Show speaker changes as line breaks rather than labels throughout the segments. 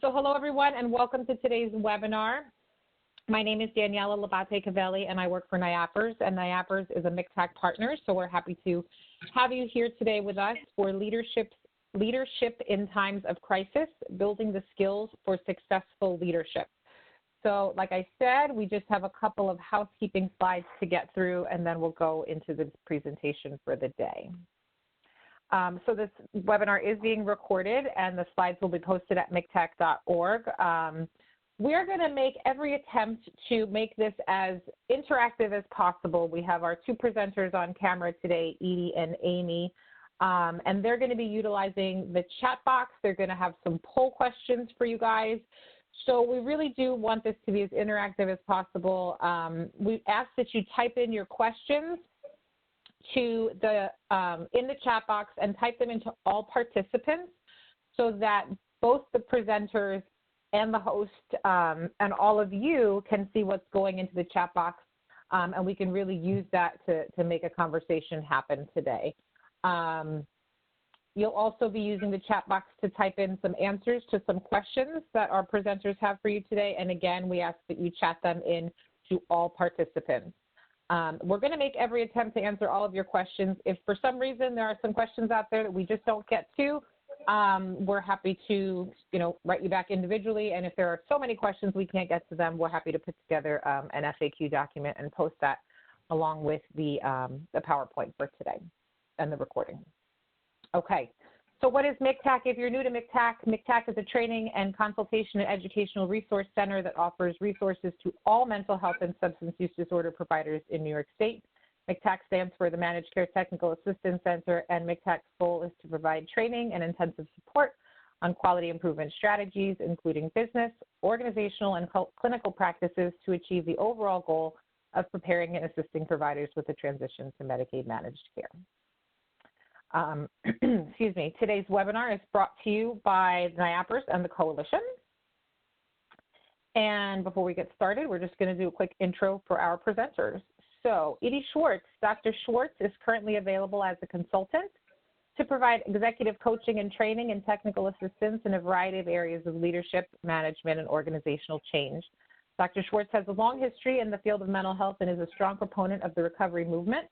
So hello, everyone, and welcome to today's webinar. My name is Daniela Labate-Cavelli, and I work for NIAPRS, and NIAPRS is a MCTAC partner, so we're happy to have you here today with us for leadership in times of crisis, building the skills for successful leadership. So like I said, we just have a couple of housekeeping slides to get through, and then we'll go into the presentation for the day. So this webinar is being recorded, and the slides will be posted at MCTAC.org. We're going to make every attempt to make this as interactive as possible. We have our two presenters on camera today, Edye and Amy, and they're going to be utilizing the chat box. They're going to have some poll questions for you guys. So we really do want this to be as interactive as possible. We ask that you type in your questions to the in the chat box and type them into all participants so that both the presenters and the host and all of you can see what's going into the chat box, and we can really use that to make a conversation happen today. You'll also be using the chat box to type in some answers to some questions that our presenters have for you today, and again, we ask that you chat them in to all participants. We're going to make every attempt to answer all of your questions. If for some reason there are some questions out there that we just don't get to, we're happy to, write you back individually. And if there are so many questions we can't get to them, we're happy to put together an FAQ document and post that along with the PowerPoint for today and the recording. Okay. So what is MCTAC? If you're new to MCTAC, MCTAC is a training and consultation and educational resource center that offers resources to all mental health and substance use disorder providers in New York State. MCTAC stands for the Managed Care Technical Assistance Center, and MCTAC's goal is to provide training and intensive support on quality improvement strategies, including business, organizational, and clinical practices to achieve the overall goal of preparing and assisting providers with the transition to Medicaid managed care. Excuse me, today's webinar is brought to you by NIAPRS and the Coalition. And before we get started, we're just going to do a quick intro for our presenters. So Edye Schwartz, Dr. Schwartz is currently available as a consultant to provide executive coaching and training and technical assistance in a variety of areas of leadership, management, and organizational change. Dr. Schwartz has a long history in the field of mental health and is a strong proponent of the recovery movement.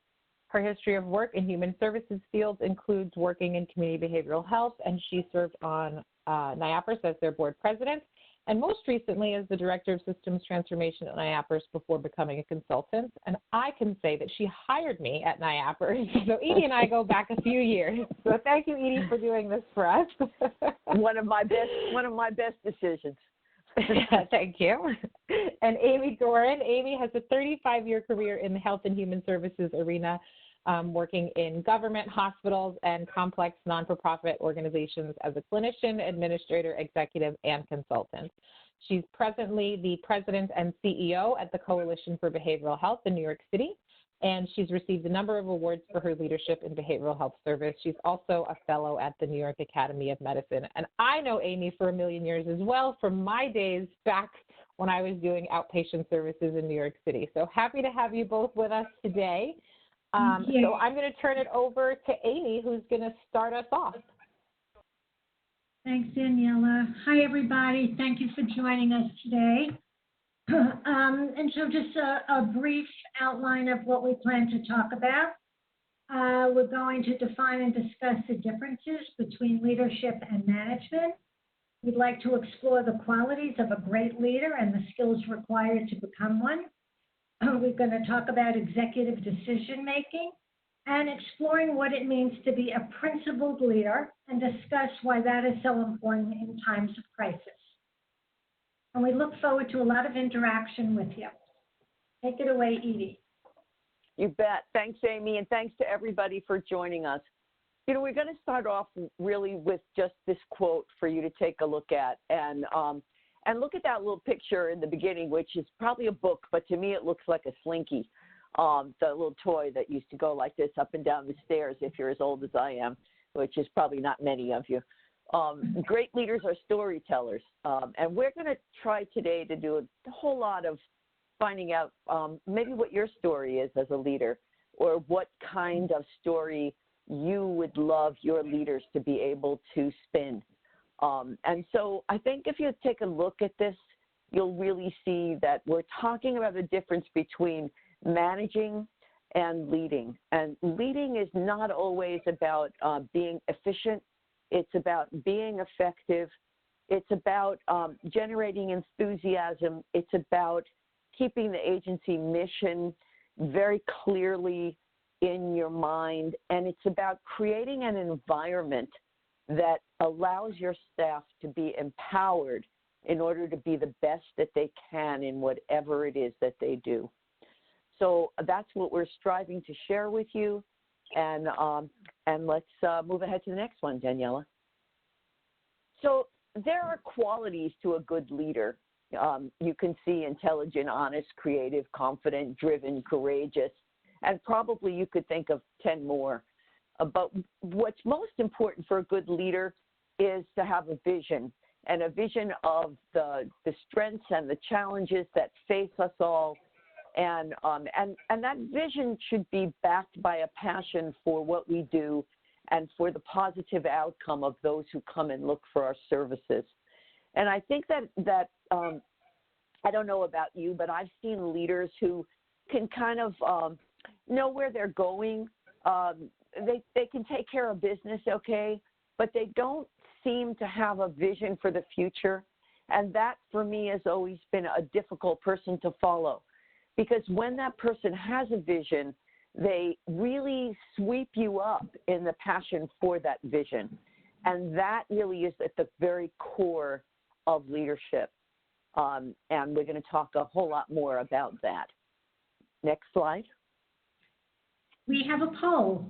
Her history of work in human services fields includes working in community behavioral health, and she served on NIAPRS as their board president, and most recently as the director of systems transformation at NIAPRS before becoming a consultant. And I can say that she hired me at NIAPRS. So Edye and I go back a few years. So thank you, Edye, for doing this for us.
One of my best decisions.
Thank you. And Amy Dorin. Amy has a 35-year career in the health and human services arena, working in government, hospitals, and complex non-for-profit organizations as a clinician, administrator, executive, and consultant. She's presently the president and CEO at the Coalition for Behavioral Health in New York City, and she's received a number of awards for her leadership in behavioral health service. She's also a fellow at the New York Academy of Medicine. And I know Amy for a million years as well from my days back when I was doing outpatient services in New York City. So happy to have you both with us today. So I'm going to turn it over to Amy, who's going to start us off.
Thanks, Daniela. Hi, everybody. Thank you for joining us today. And so just a brief outline of what we plan to talk about. We're going to define and discuss the differences between leadership and management. We'd like to explore the qualities of a great leader and the skills required to become one. We're going to talk about executive decision-making and exploring what it means to be a principled leader and discuss why that is so important in times of crisis. And we look forward to a lot of interaction with you. Take it away, Edye.
You bet. Thanks, Amy, and thanks to everybody for joining us. We're going to start off really with just this quote for you to take a look at. And look at that little picture in the beginning, which is probably a book, but to me it looks like a slinky, the little toy that used to go like this up and down the stairs if you're as old as I am, which is probably not many of you. Great leaders are storytellers, and we're going to try today to do a whole lot of finding out maybe what your story is as a leader, or what kind of story you would love your leaders to be able to spin. And so I think if you take a look at this, you'll really see that we're talking about the difference between managing and leading. And leading is not always about being efficient. It's about being effective. It's about generating enthusiasm. It's about keeping the agency mission very clearly in your mind. And it's about creating an environment that allows your staff to be empowered in order to be the best that they can in whatever it is that they do. So that's what we're striving to share with you. And let's move ahead to the next one, Daniela. So there are qualities to a good leader. You can see intelligent, honest, creative, confident, driven, courageous, and probably you could think of 10 more. But what's most important for a good leader is to have a vision, and a vision of the strengths and the challenges that face us all. And that vision should be backed by a passion for what we do and for the positive outcome of those who come and look for our services. And I think that I don't know about you, but I've seen leaders who can kind of know where they're going. They can take care of business, okay, but they don't seem to have a vision for the future. And that, for me, has always been a difficult person to follow. Because when that person has a vision, they really sweep you up in the passion for that vision. And that really is at the very core of leadership. And we're going to talk a whole lot more about that. Next slide.
We have a poll.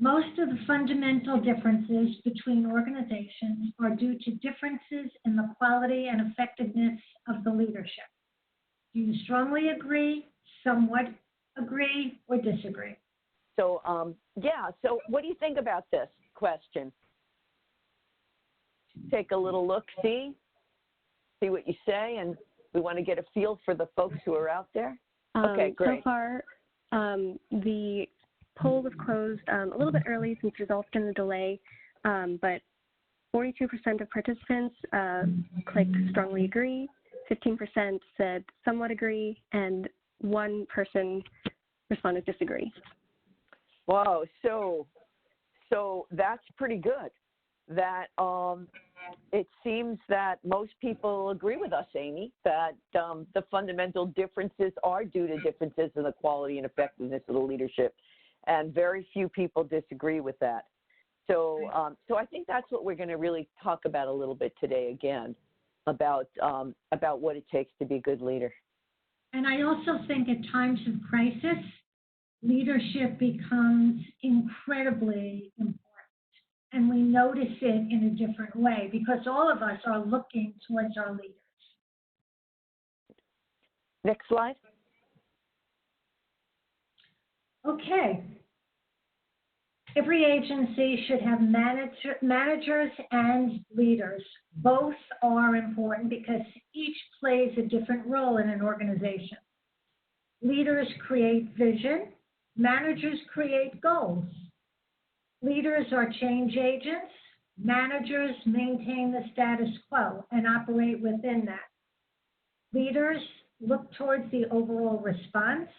Most of the fundamental differences between organizations are due to differences in the quality and effectiveness of the leadership. Do you strongly agree, somewhat agree, or disagree?
So, yeah, so what do you think about this question? Take a little look, see what you say, and we want to get a feel for the folks who are out there. Okay, great.
So far, the poll was closed a little bit early since results can delay, but 42% of participants clicked strongly agree, 15% said somewhat agree, and one person responded disagree.
Wow, so that's pretty good. That it seems that most people agree with us, Amy, that the fundamental differences are due to differences in the quality and effectiveness of the leadership, and very few people disagree with that. So, so I think that's what we're going to really talk about a little bit today again, about what it takes to be a good leader.
And I also think at times of crisis, leadership becomes incredibly important. And we notice it in a different way because all of us are looking towards our leaders.
Next slide.
Okay. Every agency should have managers and leaders. Both are important because each plays a different role in an organization. Leaders create vision. Managers create goals. Leaders are change agents. Managers maintain the status quo and operate within that. Leaders look towards the overall response.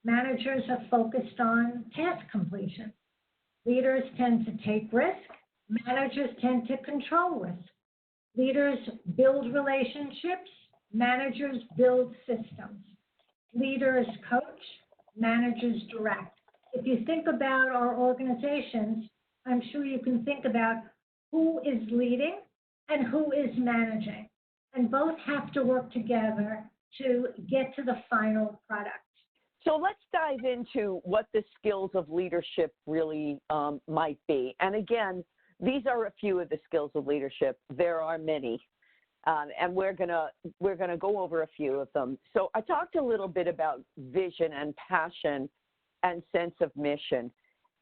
Managers are focused on task completion. Leaders tend to take risk. Managers tend to control risk. Leaders build relationships. Managers build systems. Leaders coach. Managers direct. If you think about our organizations, I'm sure you can think about who is leading and who is managing. And both have to work together to get to the final product.
So let's dive into what the skills of leadership really might be. And again, these are a few of the skills of leadership. There are many, and we're gonna go over a few of them. So I talked a little bit about vision and passion and sense of mission.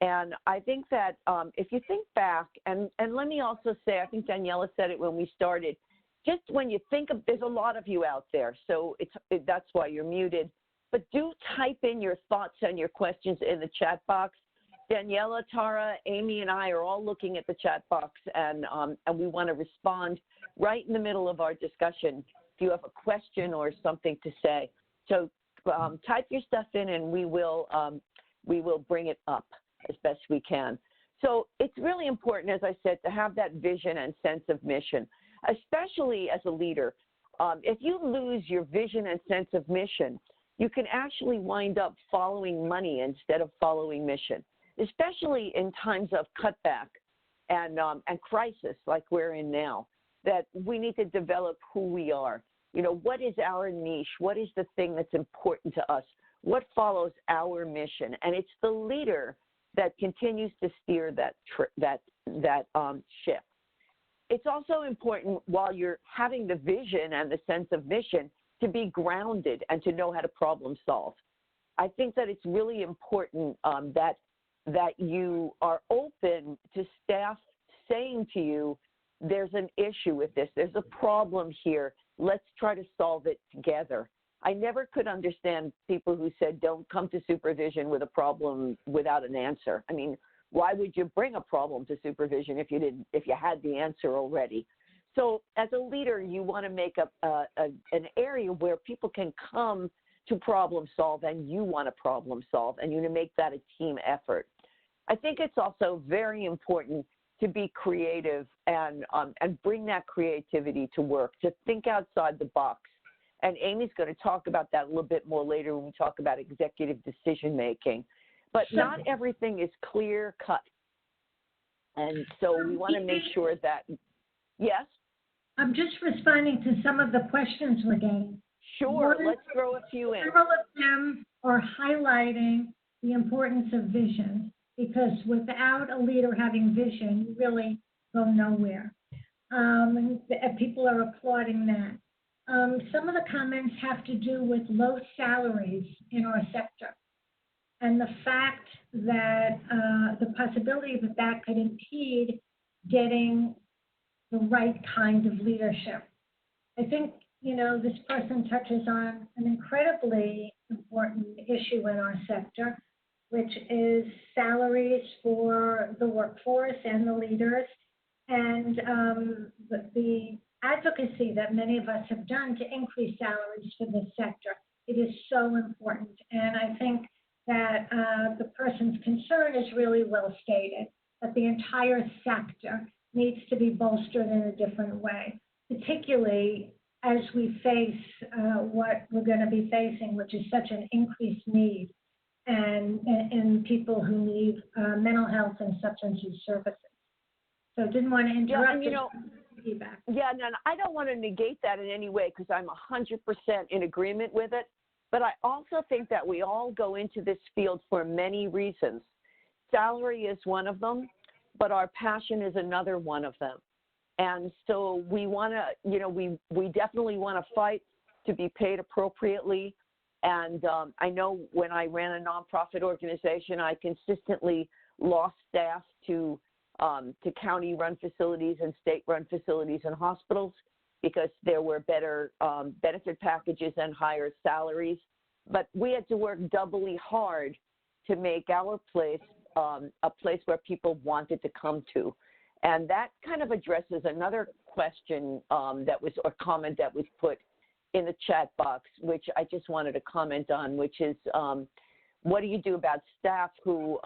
And I think that if you think back, and let me also say, I think Daniela said it when we started, just when you think of, there's a lot of you out there, so that's why you're muted. But do type in your thoughts and your questions in the chat box. Daniela, Tara, Amy, and I are all looking at the chat box, and we want to respond right in the middle of our discussion if you have a question or something to say. So type your stuff in, and we will bring it up as best we can. So it's really important, as I said, to have that vision and sense of mission, especially as a leader. If you lose your vision and sense of mission, you can actually wind up following money instead of following mission, especially in times of cutback and crisis like we're in now, that we need to develop who we are. You know, what is our niche? What is the thing that's important to us? What follows our mission? And it's the leader that continues to steer that ship. It's also important, while you're having the vision and the sense of mission, to be grounded and to know how to problem solve. I think that it's really important that you are open to staff saying to you, there's an issue with this, there's a problem here, let's try to solve it together. I never could understand people who said, don't come to supervision with a problem without an answer. I mean, why would you bring a problem to supervision if you had the answer already? So as a leader, you want to make an area where people can come to problem solve, and you want to problem solve, and you want to make that a team effort. I think it's also very important to be creative and bring that creativity to work, to think outside the box. And Amy's going to talk about that a little bit more later when we talk about executive decision making. But not everything is clear cut. And so we want to make sure that, yes?
I'm just responding to some of the questions we're getting.
Sure, let's throw a few in.
Several of them are highlighting the importance of vision, because without a leader having vision, you really go nowhere. And people are applauding that. Some of the comments have to do with low salaries in our sector, and the fact that the possibility that could impede getting the right kind of leadership. I think, you know, this person touches on an incredibly important issue in our sector, which is salaries for the workforce and the leaders, and the advocacy that many of us have done to increase salaries for this sector. It is so important. And I think that the person's concern is really well stated, that the entire sector needs to be bolstered in a different way, particularly as we face what we're going to be facing, which is such an increased need and people who need mental health and substance use services. So didn't want to interrupt.
Yeah, you know, yeah, and I don't want to negate that in any way, because I'm 100% in agreement with it. But I also think that we all go into this field for many reasons. Salary is one of them, but our passion is another one of them. And so we want to, you know, we definitely want to fight to be paid appropriately. And I know when I ran a nonprofit organization, I consistently lost staff to county-run facilities and state-run facilities and hospitals, because there were better benefit packages and higher salaries. But we had to work doubly hard to make our place a place where people wanted to come to. And that kind of addresses another question or comment that was put in the chat box, which I just wanted to comment on, which is what do you do about staff who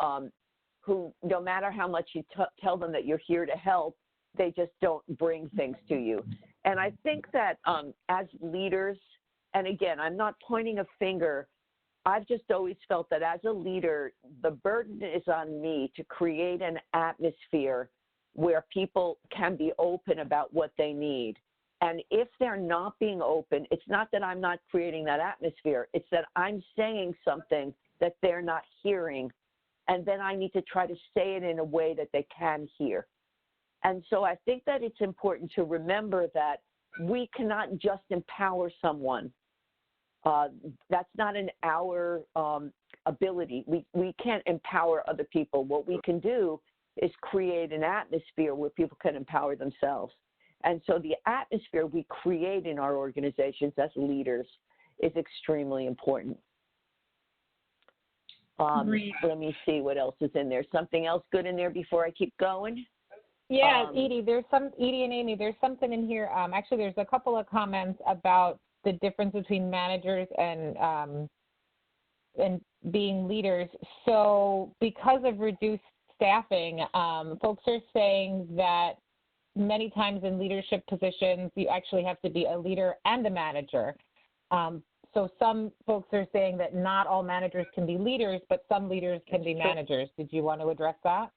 no matter how much you tell them that you're here to help, they just don't bring things to you. And I think that as leaders, and again, I'm not pointing a finger, I've just always felt that as a leader, the burden is on me to create an atmosphere where people can be open about what they need. And if they're not being open, it's not that I'm not creating that atmosphere, it's that I'm saying something that they're not hearing, and then I need to try to say it in a way that they can hear. And so I think that it's important to remember that we cannot just empower someone. That's not in our ability. We can't empower other people. What we can do is create an atmosphere where people can empower themselves. And so the atmosphere we create in our organizations as leaders is extremely important. Let me see what else is in there. Something else good in there before I keep going?
Yeah, Edye, Edye and Amy, there's something in here. Actually, there's a couple of comments about the difference between managers and being leaders. So because of reduced staffing, folks are saying that many times in leadership positions, you actually have to be a leader and a manager. So some folks are saying that not all managers can be leaders, but some leaders can be managers. Did you want to address that?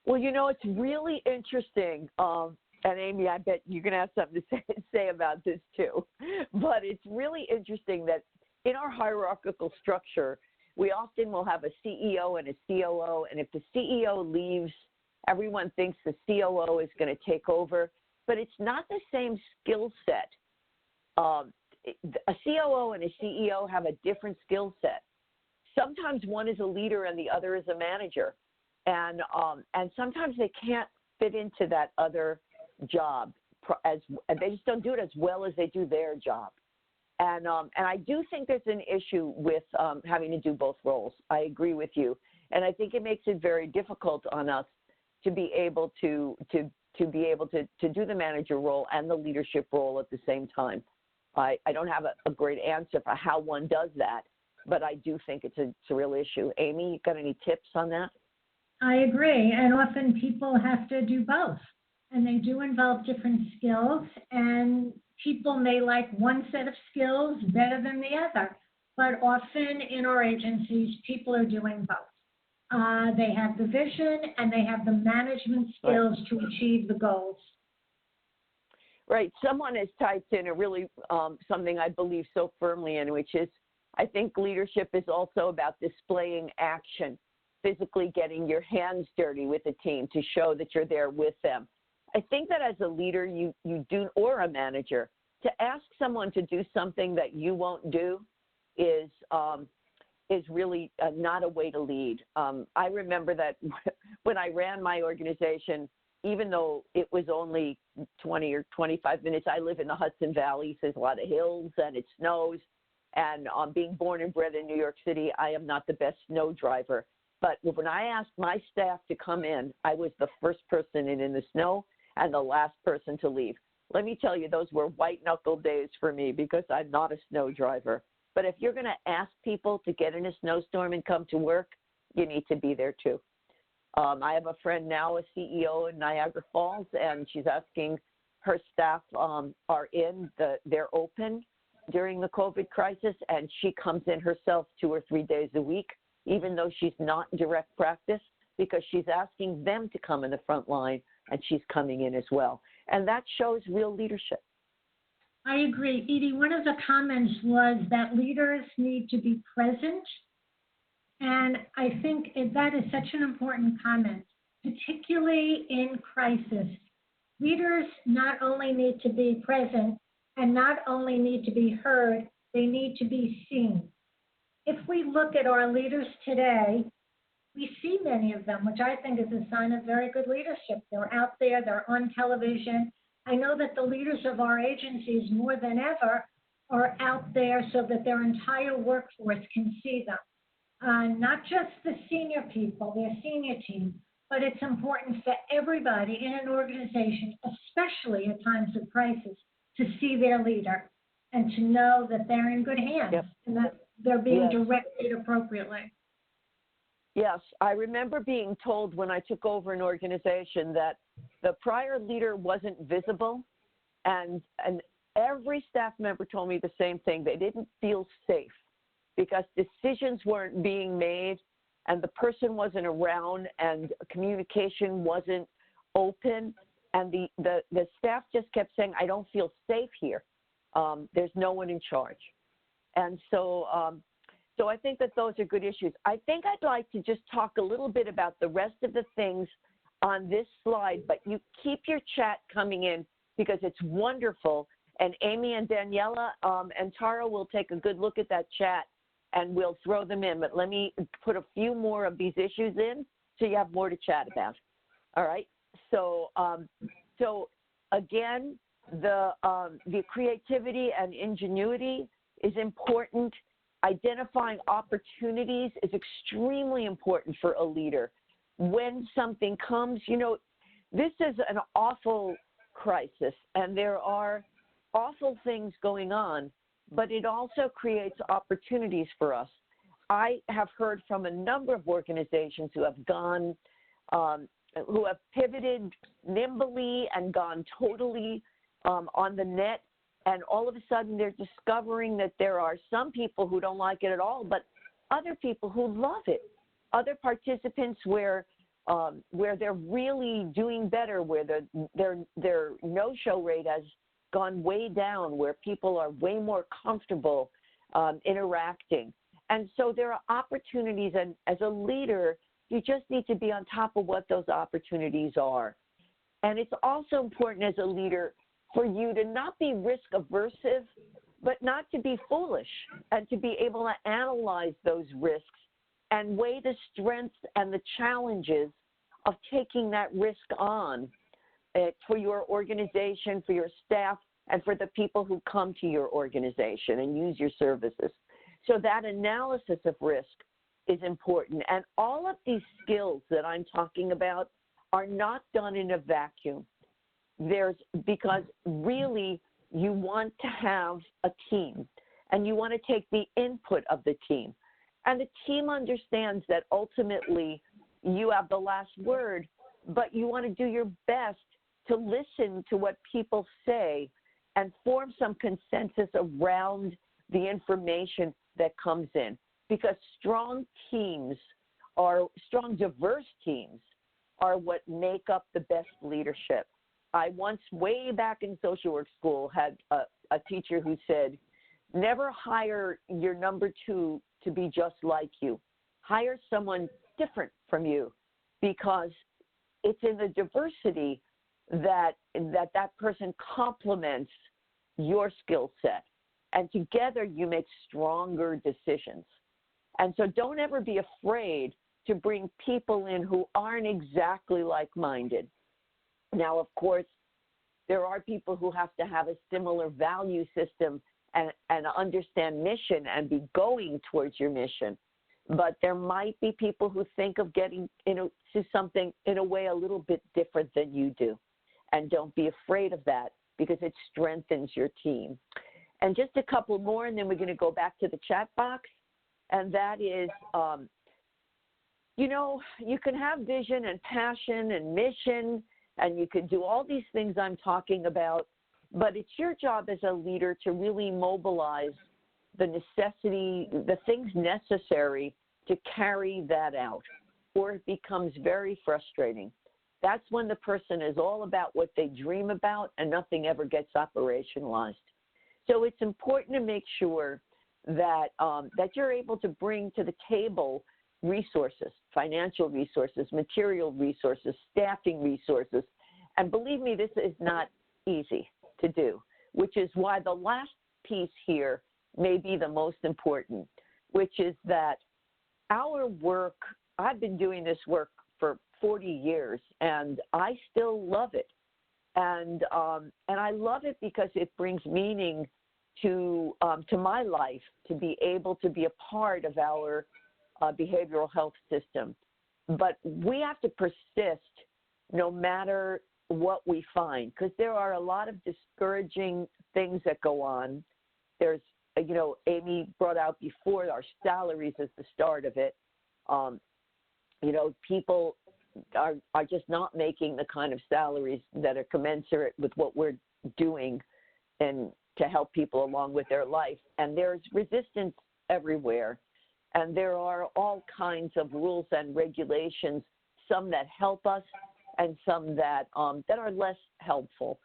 Well, you know, it's really interesting. And Amy, I bet you're going to have something to say about this too. But it's really interesting that in our hierarchical structure, we often will have a CEO and a COO. And if the CEO leaves, everyone thinks the COO is going to take over. But it's not the same skill set. A COO and a CEO have a different skill set. Sometimes one is a leader and the other is a manager. And sometimes they can't fit into that other job, and they just don't do it as well as they do their job. And I do think there's an issue with having to do both roles. I agree with you, and I think it makes it very difficult on us to be able to do the manager role and the leadership role at the same time. I don't have a great answer for how one does that, but I do think it's a real issue. Amy, you got any tips on that?
I agree, and often people have to do both, and they do involve different skills, and people may like one set of skills better than the other, but often in our agencies, people are doing both. They have the vision, and they have the management skills to achieve the goals.
Right. Someone has typed in a really something I believe so firmly in, which is I think leadership is also about displaying action, physically getting your hands dirty with the team to show that you're there with them. I think that as a leader, you do, or a manager, to ask someone to do something that you won't do is really not a way to lead. I remember that when I ran my organization, even though it was only 20 or 25 minutes, I live in the Hudson Valley, so there's a lot of hills and it snows. And being born and bred in New York City, I am not the best snow driver. But when I asked my staff to come in, I was the first person in the snow and the last person to leave. Let me tell you, those were white-knuckle days for me because I'm not a snow driver. But if you're going to ask people to get in a snowstorm and come to work, you need to be there too. I have a friend now, a CEO in Niagara Falls, and she's asking her staff they're open during the COVID crisis, and she comes in herself 2 or 3 days a week, even though she's not in direct practice, because she's asking them to come in the front line, and she's coming in as well. And that shows real leadership.
I agree. Edye, one of the comments was that leaders need to be present. And I think that is such an important comment, particularly in crisis. Leaders not only need to be present and not only need to be heard, they need to be seen. If we look at our leaders today, we see many of them, which I think is a sign of very good leadership. They're out there, they're on television. I know that the leaders of our agencies more than ever are out there so that their entire workforce can see them. Not just the senior people, their senior team, but it's important for everybody in an organization, especially at times of crisis, to see their leader and to know that they're in good hands and that they're being directed appropriately.
Yes, I remember being told when I took over an organization that the prior leader wasn't visible, and every staff member told me the same thing. They didn't feel safe because decisions weren't being made and the person wasn't around and communication wasn't open, and the staff just kept saying, I don't feel safe here. There's no one in charge. And so I think that those are good issues. I think I'd like to just talk a little bit about the rest of the things on this slide, but you keep your chat coming in because it's wonderful. And Amy and Daniela and Tara will take a good look at that chat and we'll throw them in. But let me put a few more of these issues in so you have more to chat about. All right. So again, the creativity and ingenuity is important. Identifying opportunities is extremely important for a leader. When something comes, this is an awful crisis, and there are awful things going on, but it also creates opportunities for us. I have heard from a number of organizations who have who have pivoted nimbly and gone totally on the net, and all of a sudden they're discovering that there are some people who don't like it at all, but other people who love it. Other participants where they're really doing better, where their no-show rate has gone way down, where people are way more comfortable interacting. And so there are opportunities, and as a leader, you just need to be on top of what those opportunities are. And it's also important as a leader for you to not be risk aversive, but not to be foolish, and to be able to analyze those risks and weigh the strengths and the challenges of taking that risk on for your organization, for your staff, and for the people who come to your organization and use your services. So that analysis of risk is important. And all of these skills that I'm talking about are not done in a vacuum. Because really you want to have a team, and you want to take the input of the team. And the team understands that ultimately you have the last word, but you want to do your best to listen to what people say and form some consensus around the information that comes in. Because strong, diverse teams are what make up the best leadership. I once, way back in social work school, had a teacher who said, never hire your number two to be just like you. Hire someone different from you, because it's in the diversity that person complements your skill set. And together you make stronger decisions. And so don't ever be afraid to bring people in who aren't exactly like-minded. Now, of course, there are people who have to have a similar value system and understand mission and be going towards your mission. But there might be people who think of getting to something in a way a little bit different than you do. And don't be afraid of that, because it strengthens your team. And just a couple more, and then we're going to go back to the chat box. And that is, you can have vision and passion and mission, and you can do all these things I'm talking about, but it's your job as a leader to really mobilize the things necessary to carry that out, or it becomes very frustrating. That's when the person is all about what they dream about and nothing ever gets operationalized. So it's important to make sure that you're able to bring to the table resources, financial resources, material resources, staffing resources. And believe me, this is not easy to do, which is why the last piece here may be the most important, which is that our work, I've been doing this work for 40 years, and I still love it. And I love it because it brings meaning to my life, to be able to be a part of our behavioral health system. But we have to persist no matter what we find, because there are a lot of discouraging things that go on. There's, Amy brought out before, our salaries is the start of it. People are just not making the kind of salaries that are commensurate with what we're doing and to help people along with their life. And there's resistance everywhere. And there are all kinds of rules and regulations, some that help us and some that are less helpful.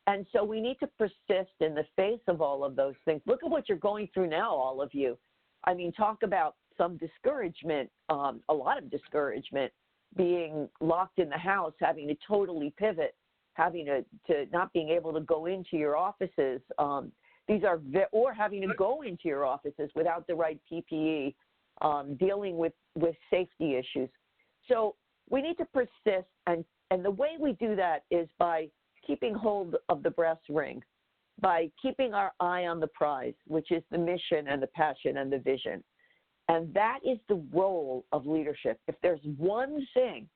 And so we need to persist in the face of all of those things. Look at what you're going through now, all of you. I mean, talk about some discouragement, a lot of discouragement, being locked in the house, having to totally pivot, having to not being able to go into your offices. Or having to go into your offices without the right PPE, dealing with safety issues. So we need to persist, and the way we do that is by keeping hold of the brass ring. by keeping our eye on the prize, which is the mission and the passion and the vision. And that is the role of leadership. If there's one thing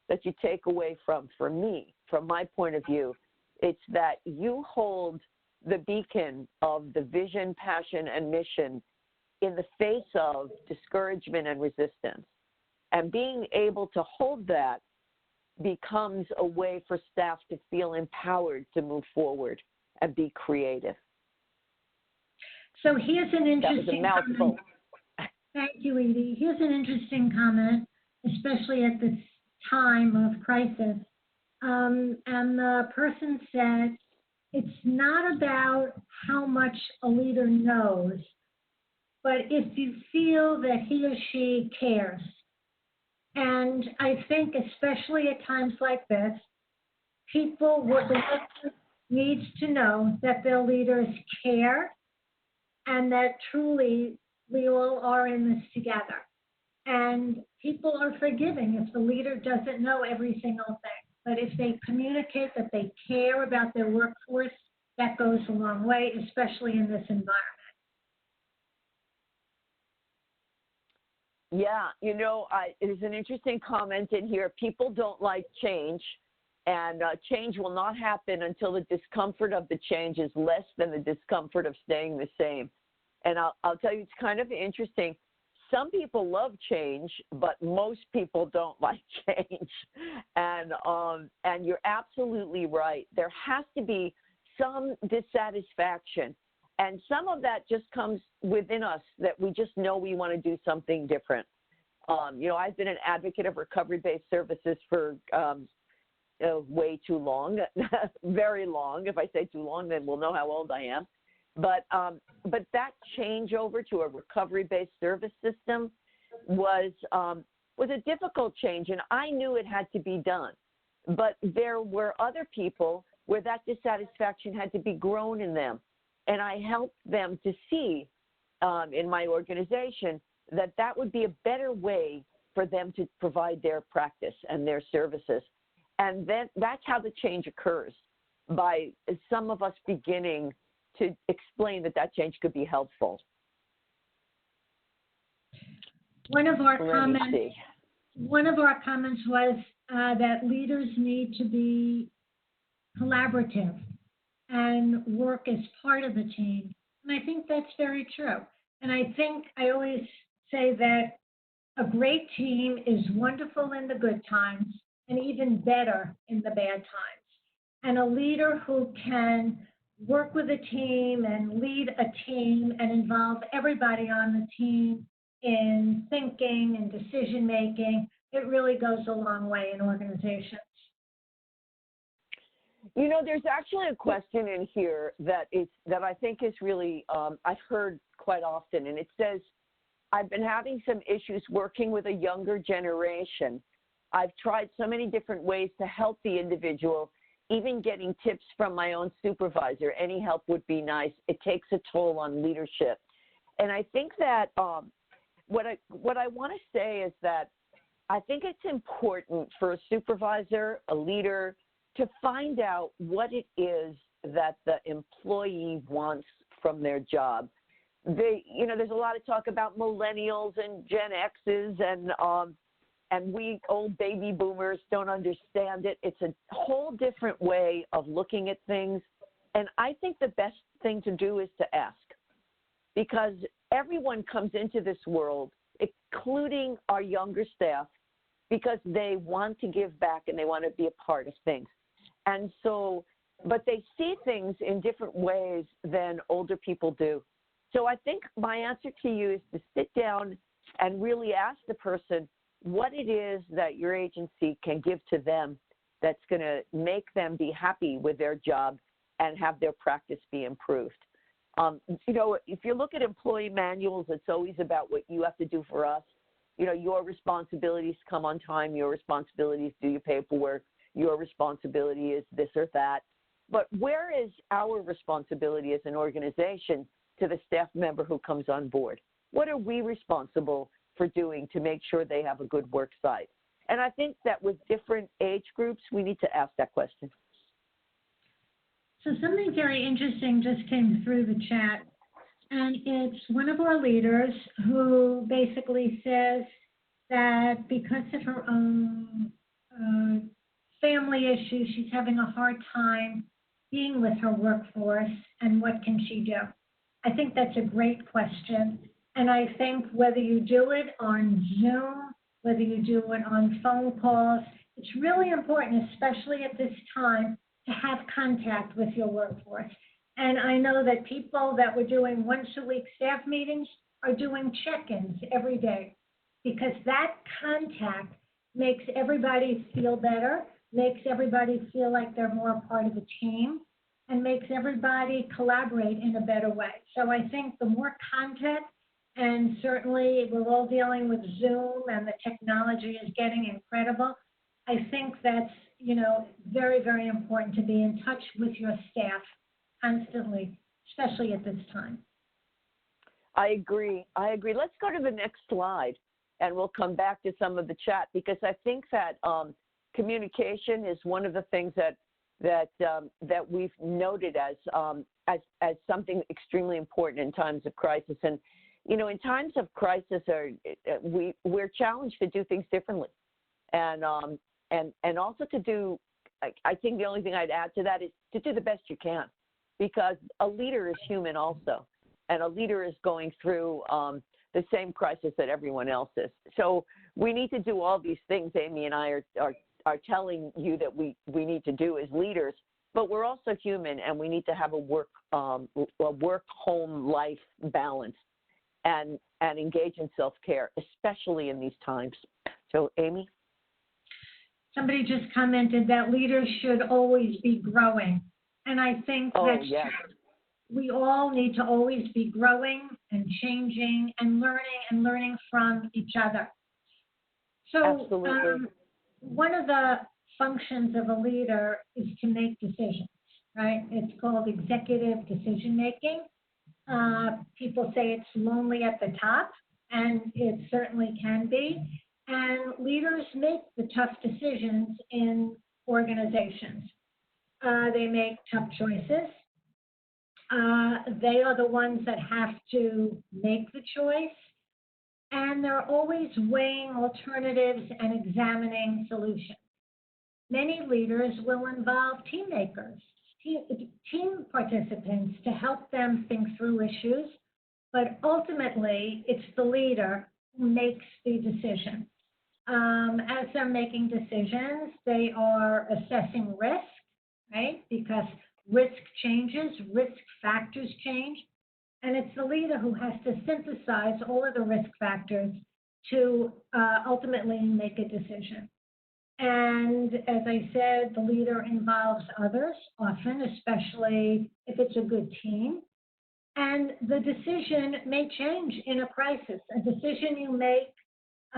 that you take away from me, from my point of view, it's that you hold the beacon of the vision, passion, and mission in the face of discouragement and resistance. And being able to hold that becomes a way for staff to feel empowered to move forward and be creative.
So here's an interesting
that was a mouthful.
Comment. Thank you, Edye. Here's an interesting comment, especially at this time of crisis. And the person said, it's not about how much a leader knows, but if you feel that he or she cares. And I think especially at times like this, people needs to know that their leaders care and that truly we all are in this together. And people are forgiving if the leader doesn't know every single thing. But if they communicate that they care about their workforce, that goes a long way, especially in this environment.
Yeah, there's an interesting comment in here. People don't like change, and change will not happen until the discomfort of the change is less than the discomfort of staying the same. And I'll tell you, it's kind of interesting. Some people love change, but most people don't like change. And you're absolutely right. There has to be some dissatisfaction. And some of that just comes within us, that we just know we want to do something different. I've been an advocate of recovery-based services for way too long, very long. If I say too long, then we'll know how old I am. But that changeover to a recovery-based service system was a difficult change, and I knew it had to be done. But there were other people where that dissatisfaction had to be grown in them. And I helped them to see in my organization that would be a better way for them to provide their practice and their services. And then that's how the change occurs, by some of us beginning to explain that change could be helpful.
One of our comments was that leaders need to be collaborative and work as part of the team. And I think that's very true. And I think I always say that a great team is wonderful in the good times and even better in the bad times. And a leader who can work with a team and lead a team and involve everybody on the team in thinking and decision making, it really goes a long way in organizations.
There's actually a question in here that I think is really, I've heard quite often, and it says, I've been having some issues working with a younger generation. I've tried so many different ways to help the individual, even getting tips from my own supervisor. Any help would be nice. It takes a toll on leadership. And I think that what I want to say is that I think it's important for a supervisor, a leader, to find out what it is that the employee wants from their job. There's a lot of talk about millennials and Gen X's, and we old baby boomers don't understand it. It's a whole different way of looking at things. And I think the best thing to do is to ask, because everyone comes into this world, including our younger staff, because they want to give back and they want to be a part of things. And so, but they see things in different ways than older people do. So I think my answer to you is to sit down and really ask the person what it is that your agency can give to them that's going to make them be happy with their job and have their practice be improved. If you look at employee manuals, it's always about what you have to do for us. Your responsibilities come on time, your responsibilities do your paperwork, your responsibility is this or that. But where is our responsibility as an organization to the staff member who comes on board? What are we responsible for doing to make sure they have a good work site? And I think that with different age groups, we need to ask that question.
So something very interesting just came through the chat, and it's one of our leaders who basically says that because of her own family issues, she's having a hard time being with her workforce, and what can she do? I think that's a great question, and I think whether you do it on Zoom, whether you do it on phone calls, it's really important, especially at this time, to have contact with your workforce. And I know that people that were doing once-a-week staff meetings are doing check-ins every day, because that contact makes everybody feel better, makes everybody feel like they're more a part of a team, and makes everybody collaborate in a better way. So I think the more contact, and certainly we're all dealing with Zoom and the technology is getting incredible, I think that's, very, very important to be in touch with your staff constantly, especially at this time.
I agree. Let's go to the next slide, and we'll come back to some of the chat, because I think that communication is one of the things that we've noted as something extremely important in times of crisis. And in times of crisis, we're challenged to do things differently, and also to do. I think the only thing I'd add to that is to do the best you can, because a leader is human also, and a leader is going through the same crisis that everyone else is. So we need to do all these things Amy and I are telling you that we need to do as leaders, but we're also human, and we need to have a work-home life balance and engage in self-care, especially in these times. So Amy?
Somebody just commented that leaders should always be growing. And I think that's
yes.
We all need to always be growing and changing and learning from each other. So
Absolutely.
One of the functions of a leader is to make decisions, right? It's called executive decision making. People say it's lonely at the top, and it certainly can be. And leaders make the tough decisions in organizations. They make tough choices. They are the ones that have to make the choice. And they're always weighing alternatives and examining solutions. Many leaders will involve team participants to help them think through issues, but ultimately it's the leader who makes the decision. As they're making decisions, they are assessing risk, right? Because risk changes, risk factors change, and it's the leader who has to synthesize all of the risk factors to ultimately make a decision. And as I said, the leader involves others often, especially if it's a good team. And the decision may change in a crisis. A decision you make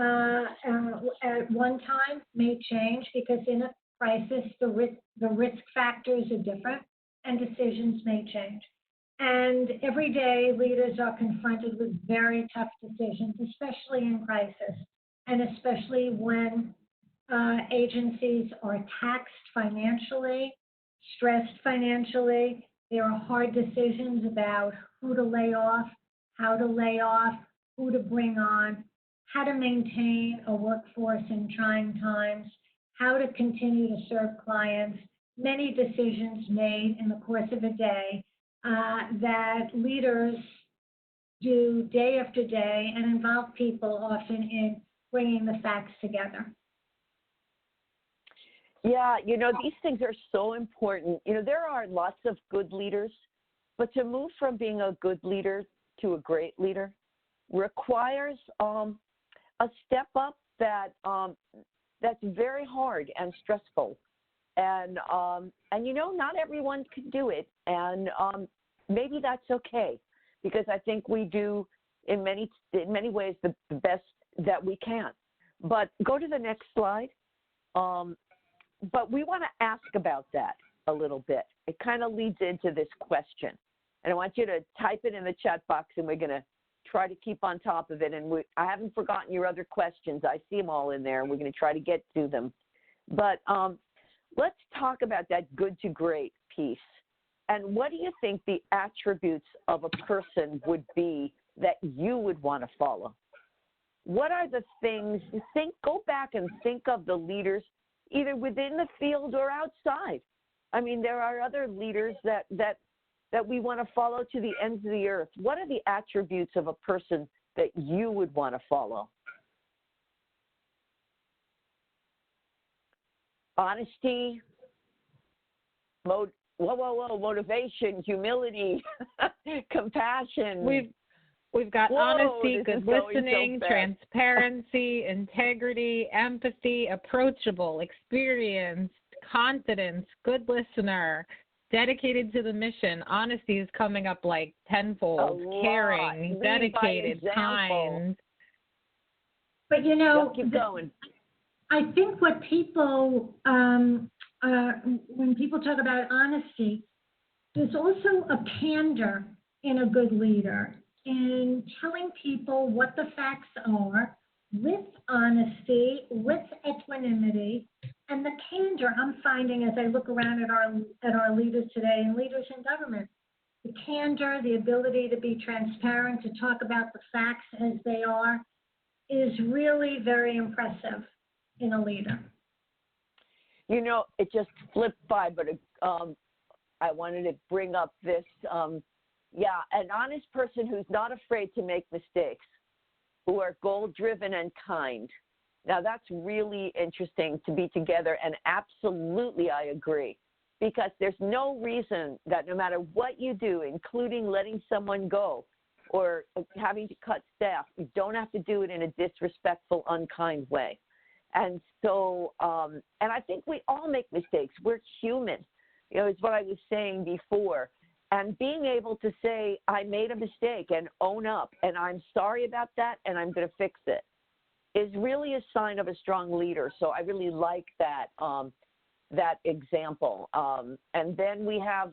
at one time may change, because in a crisis, the risk factors are different and decisions may change. And every day, leaders are confronted with very tough decisions, especially in crisis, and especially when agencies are taxed financially, stressed financially. There are hard decisions about who to lay off, how to lay off, who to bring on, how to maintain a workforce in trying times, how to continue to serve clients. Many decisions made in the course of a day that leaders do day after day, and involve people often in bringing the facts together.
Yeah, these things are so important. There are lots of good leaders, but to move from being a good leader to a great leader requires a step up that's very hard and stressful. And not everyone can do it. And maybe that's okay, because I think we do in many ways the best that we can. But go to the next slide. But we want to ask about that a little bit. It kind of leads into this question. And I want you to type it in the chat box, and we're going to try to keep on top of it. And I haven't forgotten your other questions. I see them all in there, and we're going to try to get to them. But let's talk about that good to great piece. And what do you think the attributes of a person would be that you would want to follow? What are the things, go back and think of the leaders either within the field or outside. I mean, there are other leaders that we want to follow to the ends of the earth. What are the attributes of a person that you would want to follow? Honesty, motivation, humility, compassion.
We've got honesty, good listening, transparency, integrity, empathy, approachable, experienced, confidence, good listener, dedicated to the mission. Honesty is coming up like tenfold. Caring, dedicated, kind.
But you know,
keep going.
I think what people, when people talk about honesty, there's also a candor in a good leader in telling people what the facts are with honesty, with equanimity, and the candor I'm finding as I look around at our leaders today and leaders in government. The candor, the ability to be transparent, to talk about the facts as they are, is really very impressive in a leader.
You know, it just flipped by, but I wanted to bring up this, an honest person who's not afraid to make mistakes, who are goal-driven and kind. Now, that's really interesting to be together, and absolutely I agree, because there's no reason that no matter what you do, including letting someone go or having to cut staff, you don't have to do it in a disrespectful, unkind way. And so, and I think we all make mistakes. We're human. You know, it's what I was saying before. And being able to say, I made a mistake and own up, and I'm sorry about that, and I'm going to fix it, is really a sign of a strong leader. So I really like that, that example. And then we have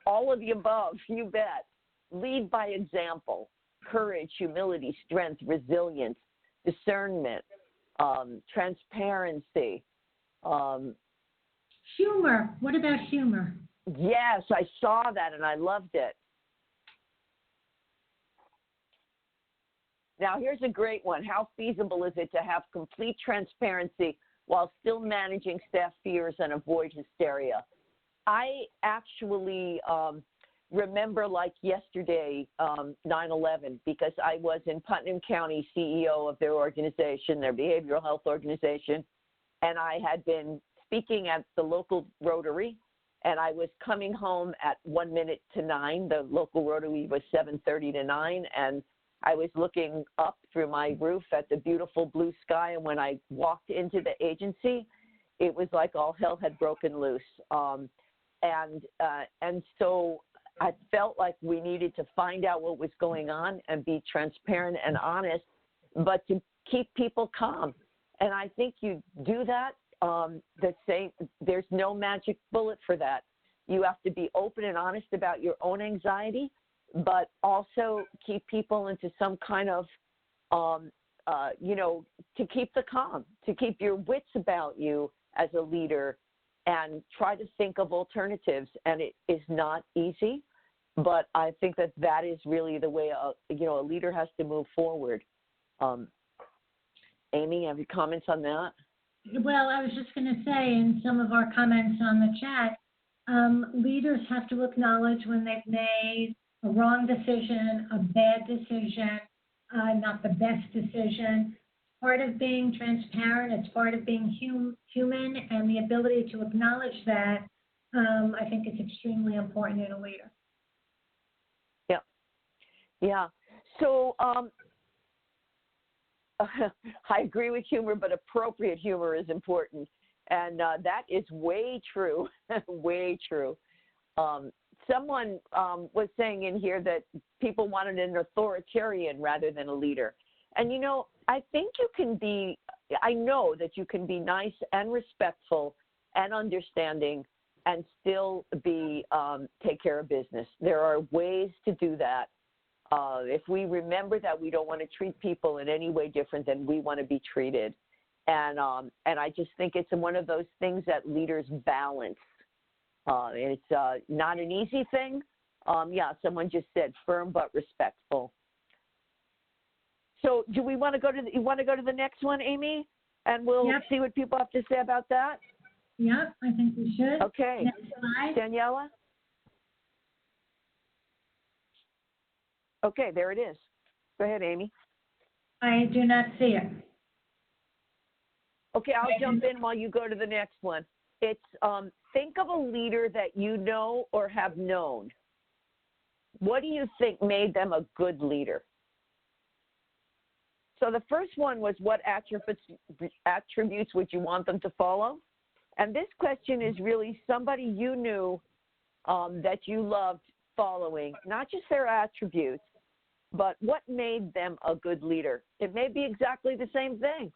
all of the above, you bet. Lead by example, courage, humility, strength, resilience, discernment, transparency.
Humor. What about humor?
Yes, I saw that and I loved it. Now, here's a great one. How feasible is it to have complete transparency while still managing staff fears and avoid hysteria? I actually remember like yesterday 9/11, because I was in Putnam County CEO of their organization, their behavioral health organization, and I had been speaking at the local Rotary, and I was coming home at 1 minute to 9. The local Rotary was 7:30 to 9, and I was looking up through my roof at the beautiful blue sky, and when I walked into the agency, it was like all hell had broken loose. And so I felt like we needed to find out what was going on and be transparent and honest, but to keep people calm. And I think you do that. There's no magic bullet for that. You have to be open and honest about your own anxiety, but also keep people into some kind of, to keep the calm, to keep your wits about you as a leader and try to think of alternatives. And it is not easy, but I think that is really the way a leader has to move forward. Amy, have you comments on that?
Well, I was just going to say in some of our comments on the chat, leaders have to acknowledge when they've made a wrong decision, a bad decision, not the best decision. Part of being transparent, it's part of being human, and the ability to acknowledge that, I think is extremely important in a leader.
Yeah. So I agree with humor, but appropriate humor is important. And that is way true, way true. Someone was saying in here that people wanted an authoritarian rather than a leader. And, I think I know that you can be nice and respectful and understanding and still take care of business. There are ways to do that. If we remember that we don't want to treat people in any way different than we want to be treated. And I just think it's one of those things that leaders balance. It's not an easy thing. Yeah, someone just said firm but respectful. So do we want to go to the next one, Amy? And we'll see what people have to say about that?
Yep, I think we should.
Okay.
Next slide.
Daniela? Okay, there it is. Go ahead, Amy.
I do not see it.
Okay, I'll jump in while you go to the next one. It's think of a leader that you know or have known. What do you think made them a good leader? So the first one was, what attributes would you want them to follow? And this question is really somebody you knew that you loved following, not just their attributes, but what made them a good leader. It may be exactly the same thing.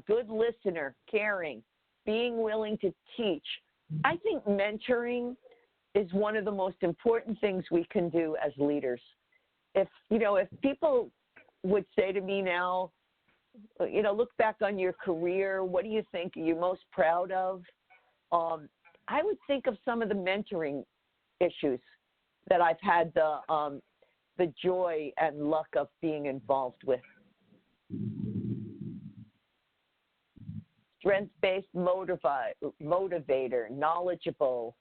Good listener, caring, being willing to teach. I think mentoring is one of the most important things we can do as leaders. If people would say to me now, look back on your career, what do you think you're most proud of? I would think of some of the mentoring issues that I've had the joy and luck of being involved with. Strengths-based motivator, knowledgeable.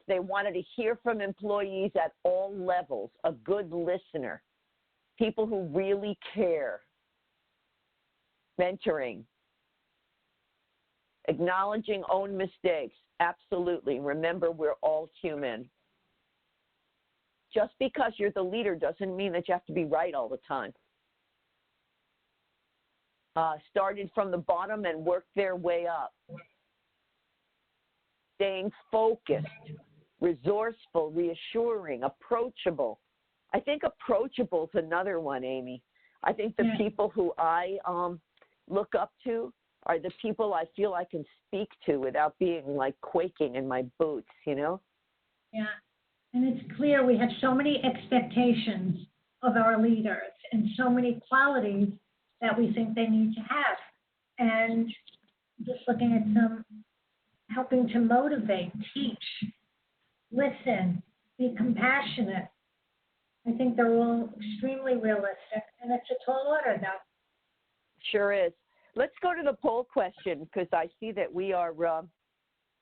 They wanted to hear from employees at all levels, a good listener, people who really care. Mentoring. Acknowledging own mistakes, absolutely. Remember, we're all human. Just because you're the leader doesn't mean that you have to be right all the time. Started from the bottom and worked their way up. Staying focused, resourceful, reassuring, approachable. I think approachable is another one, Amy. I think the people who I look up to are the people I feel I can speak to without being like quaking in my boots, Yeah.
And it's clear we have so many expectations of our leaders and so many qualities that we think they need to have. And just looking at some, helping to motivate, teach, listen, be compassionate. I think they're all extremely realistic, and it's a tall order, though.
Sure is. Let's go to the poll question, because I see that we're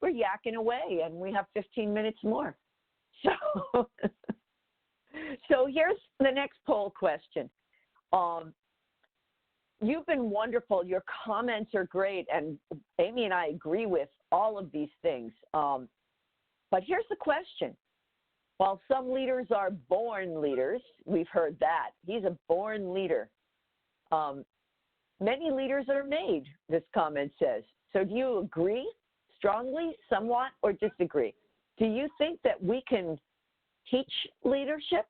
yakking away, and we have 15 minutes more. So here's the next poll question. You've been wonderful. Your comments are great, and Amy and I agree with all of these things. But here's the question. While some leaders are born leaders, we've heard that. He's a born leader. Many leaders are made, this comment says. So do you agree strongly, somewhat, or disagree? Do you think that we can teach leadership?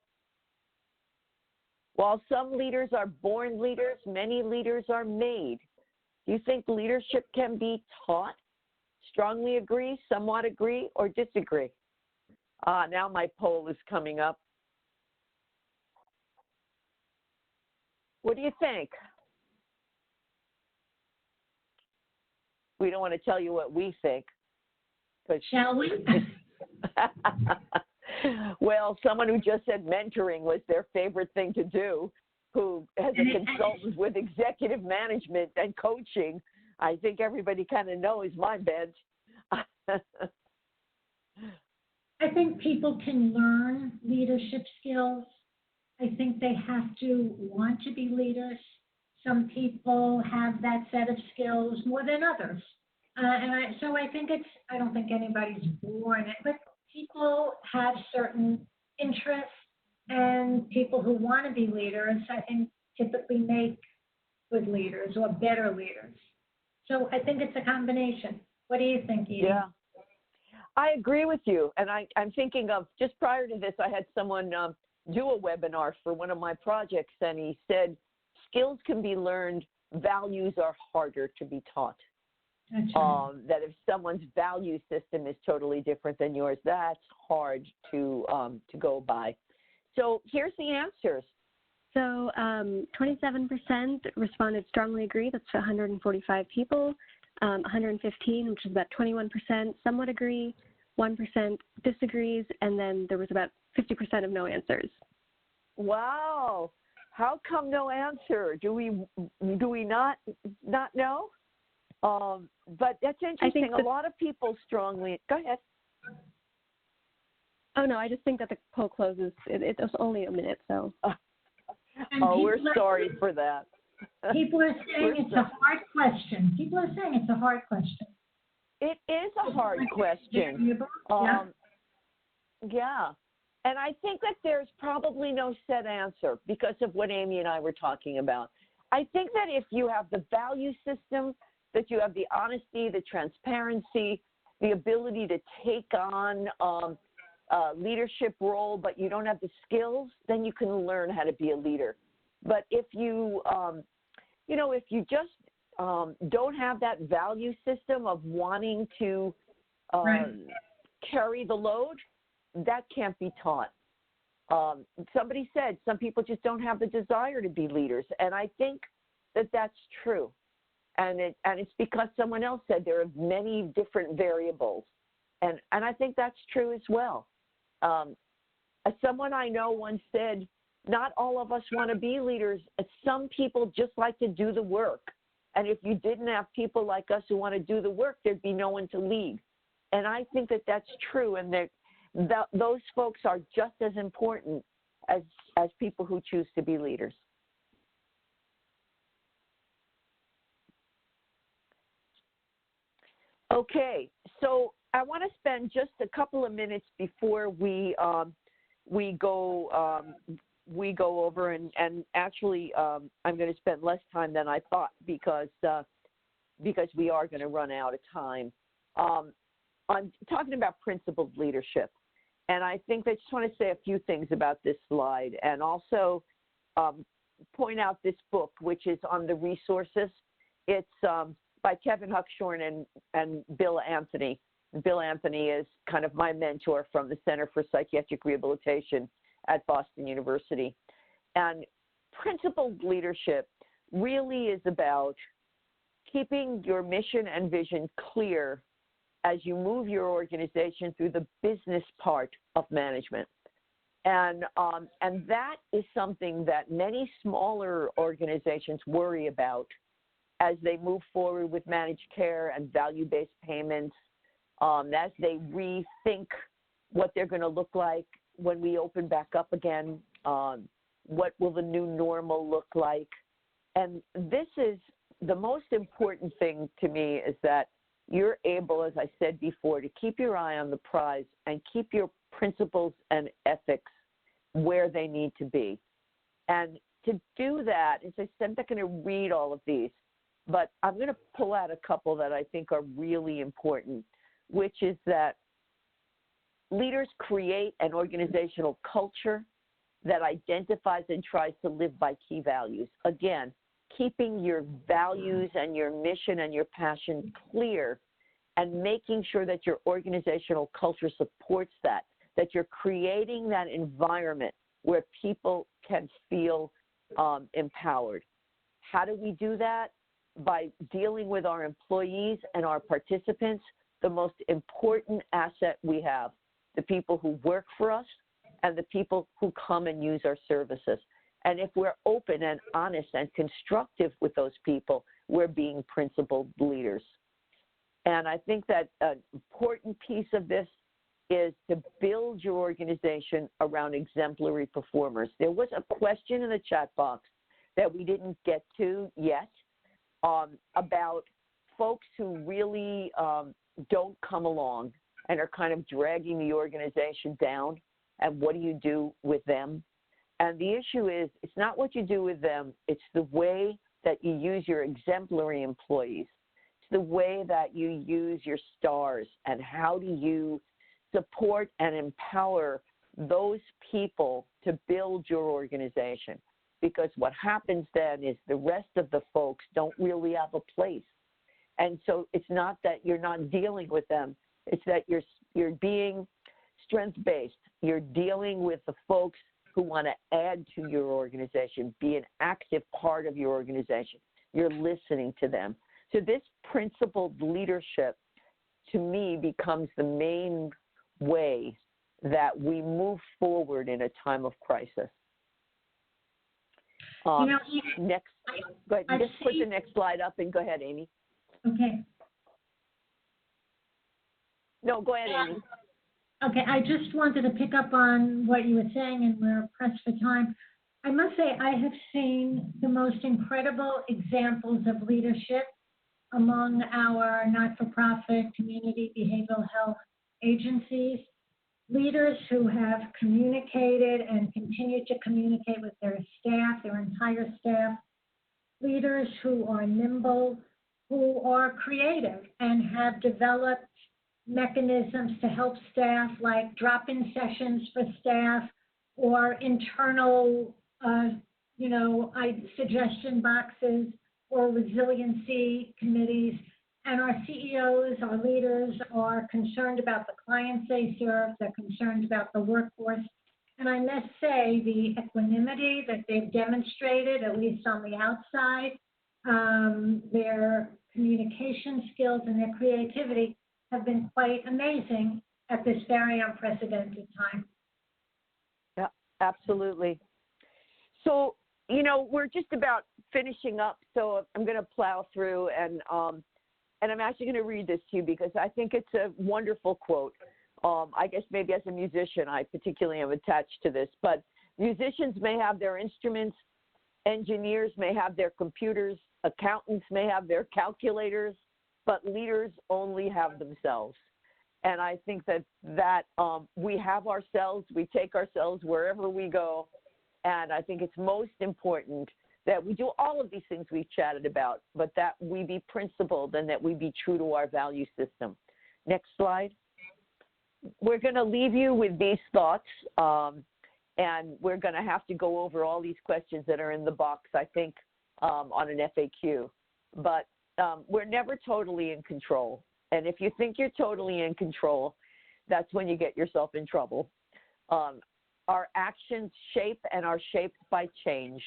While some leaders are born leaders, many leaders are made. Do you think leadership can be taught? Strongly agree, somewhat agree, or disagree? Now my poll is coming up. What do you think? We don't want to tell you what we think.
Shall we?
Well, someone who just said mentoring was their favorite thing to do, who has a consultant with executive management and coaching. I think everybody kind of knows my bent.
I think people can learn leadership skills. I think they have to want to be leaders. Some people have that set of skills more than others. So I think I don't think anybody's born it, but people have certain interests, and people who want to be leaders, I think, typically make good leaders or better leaders. So I think it's a combination. What do you think, Ian?
Yeah, I agree with you. And I'm thinking of, just prior to this, I had someone do a webinar for one of my projects, and he said, skills can be learned, values are harder to be taught. That if someone's value system is totally different than yours, that's hard to go by. So here's the answers.
So 27% responded strongly agree. That's 145 people. 115, which is about 21%, somewhat agree, 1% disagrees, and then there was about 50% of no answers.
Wow. How come no answer? Do we not know? But that's interesting. A lot of people strongly. Go ahead.
Oh no, I just think that the poll closes. It was only a minute, so.
Oh, we're sorry for that.
People are saying it's a hard question. People are saying it's a hard question.
It is a hard question. Yeah. And I think that there's probably no set answer because of what Amy and I were talking about. I think that if you have the value system, that you have the honesty, the transparency, the ability to take on a leadership role, but you don't have the skills, then you can learn how to be a leader. But if you, if you just don't have that value system of wanting to carry the load, that can't be taught. Somebody said some people just don't have the desire to be leaders, and I think that that's true. And it's because someone else said there are many different variables, and I think that's true as well. Someone I know once said, not all of us want to be leaders. Some people just like to do the work. And if you didn't have people like us who want to do the work, there'd be no one to lead. And I think that that's true. And those folks are just as important as people who choose to be leaders. Okay, so I want to spend just a couple of minutes before we go over and actually I'm going to spend less time than I thought because we are going to run out of time. I'm talking about principled leadership, and I think I just want to say a few things about this slide and also point out this book, which is on the resources. It's by Kevin Huckshorn and Bill Anthony. Bill Anthony is kind of my mentor from the Center for Psychiatric Rehabilitation at Boston University. And principled leadership really is about keeping your mission and vision clear as you move your organization through the business part of management. And that is something that many smaller organizations worry about as they move forward with managed care and value-based payments, as they rethink what they're going to look like when we open back up again, what will the new normal look like. And this is the most important thing to me, is that you're able, as I said before, to keep your eye on the prize and keep your principles and ethics where they need to be. And to do that, as I said, I'm not going to read all of these, but I'm going to pull out a couple that I think are really important, which is that leaders create an organizational culture that identifies and tries to live by key values. Again, keeping your values and your mission and your passion clear and making sure that your organizational culture supports that you're creating that environment where people can feel empowered. How do we do that? By dealing with our employees and our participants, the most important asset we have, the people who work for us and the people who come and use our services. And if we're open and honest and constructive with those people, we're being principled leaders. And I think that an important piece of this is to build your organization around exemplary performers. There was a question in the chat box that we didn't get to yet about folks who really don't come along and are kind of dragging the organization down, and what do you do with them? And the issue is, it's not what you do with them, it's the way that you use your exemplary employees. It's the way that you use your stars, and how do you support and empower those people to build your organization. Because what happens then is the rest of the folks don't really have a place. And so it's not that you're not dealing with them, it's that you're being strength-based. You're dealing with the folks who want to add to your organization, be an active part of your organization. You're listening to them. So this principled leadership, to me, becomes the main way that we move forward in a time of crisis. Next, go ahead. Just put the next slide up and go ahead, Amy.
Okay.
No, go ahead, Amy.
Okay, I just wanted to pick up on what you were saying, and we're pressed for time. I must say I have seen the most incredible examples of leadership among our not-for-profit community behavioral health agencies. Leaders who have communicated and continue to communicate with their staff, their entire staff. Leaders who are nimble, who are creative and have developed mechanisms to help staff, like drop-in sessions for staff or internal, suggestion boxes or resiliency committees. And our CEOs, our leaders are concerned about the clients they serve. They're concerned about the workforce. And I must say the equanimity that they've demonstrated, at least on the outside, their communication skills and their creativity have been quite amazing at this very unprecedented time.
Yeah, absolutely. So, we're just about finishing up, so I'm going to plow through, and I'm actually going to read this to you because I think it's a wonderful quote. I guess maybe as a musician, I particularly am attached to this, but musicians may have their instruments, engineers may have their computers, accountants may have their calculators, but leaders only have themselves. And I think that we have ourselves, we take ourselves wherever we go. And I think it's most important that we do all of these things we've chatted about, but that we be principled and that we be true to our value system. Next slide. We're going to leave you with these thoughts, and we're going to have to go over all these questions that are in the box, I think, on an FAQ. But we're never totally in control. And if you think you're totally in control, that's when you get yourself in trouble. Our actions shape and are shaped by change,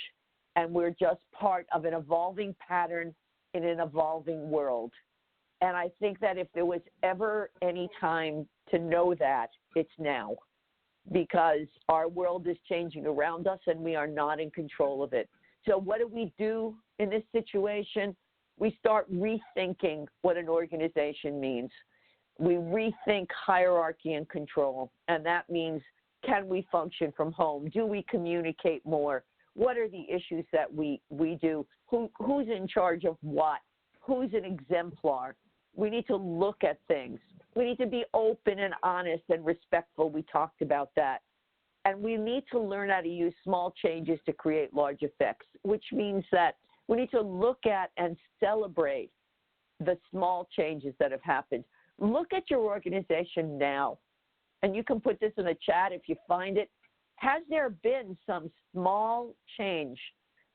and we're just part of an evolving pattern in an evolving world. And I think that if there was ever any time to know that, it's now, because our world is changing around us and we are not in control of it. So what do we do in this situation? We start rethinking what an organization means. We rethink hierarchy and control, and that means, can we function from home? Do we communicate more? What are the issues that we do? Who's in charge of what? Who's an exemplar? We need to look at things. We need to be open and honest and respectful. We talked about that. And we need to learn how to use small changes to create large effects, which means that we need to look at and celebrate the small changes that have happened. Look at your organization now. And you can put this in the chat if you find it. Has there been some small change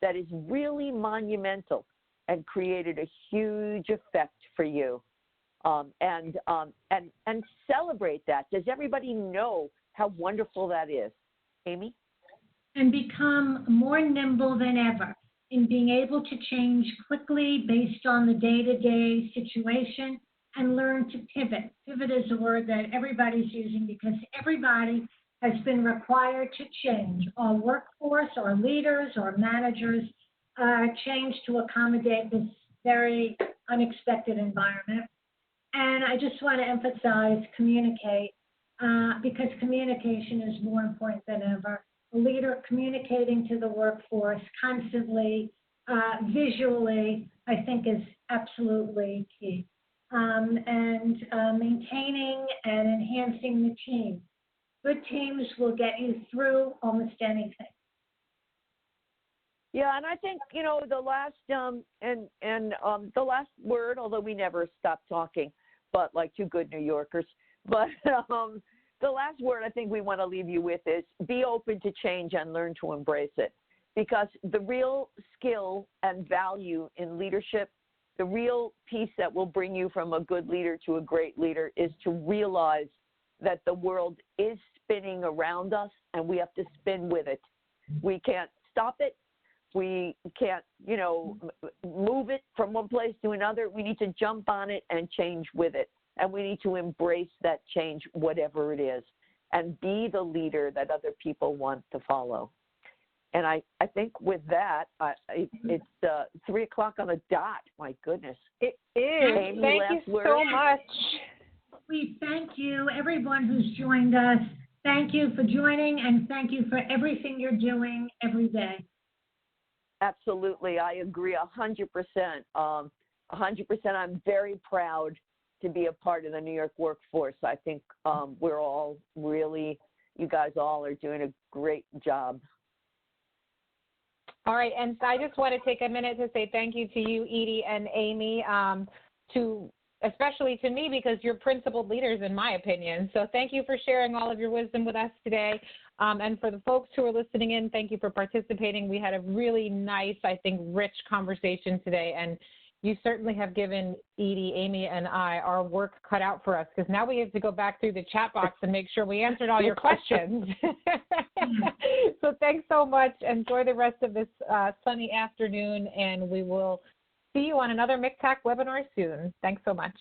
that is really monumental and created a huge effect for you? And celebrate that. Does everybody know how wonderful that is? Amy?
And become more nimble than ever in being able to change quickly based on the day-to-day situation and learn to pivot. Pivot is a word that everybody's using because everybody has been required to change. Our workforce, our leaders, our managers change to accommodate this very unexpected environment. And I just want to emphasize communicate because communication is more important than ever. A leader communicating to the workforce constantly, visually, I think is absolutely key. And maintaining and enhancing the team. Good teams will get you through almost anything.
Yeah, and I think, the last the last word, although we never stop talking, but like two good New Yorkers, but the last word I think we want to leave you with is be open to change and learn to embrace it. Because the real skill and value in leadership, the real piece that will bring you from a good leader to a great leader is to realize that the world is spinning around us and we have to spin with it. We can't stop it. we can't, move it from one place to another. We need to jump on it and change with it. And we need to embrace that change, whatever it is, and be the leader that other people want to follow. And I think with that, it's 3 o'clock on the dot. My goodness.
It is.
Amy,
thank you so much.
We thank you, everyone who's joined us. Thank you for joining, and thank you for everything you're doing every day.
Absolutely. I agree 100%. 100%. I'm very proud to be a part of the New York workforce. I think we're all really, you guys all are doing a great job.
All right, and I just want to take a minute to say thank you to you, Edye and Amy, especially to me, because you're principled leaders, in my opinion. So thank you for sharing all of your wisdom with us today. And for the folks who are listening in, thank you for participating. We had a really nice, I think, rich conversation today, and you certainly have given Edye, Amy, and I our work cut out for us, because now we have to go back through the chat box and make sure we answered all your questions. So thanks so much. Enjoy the rest of this sunny afternoon, and we will see you on another MCTAC webinar soon. Thanks so much.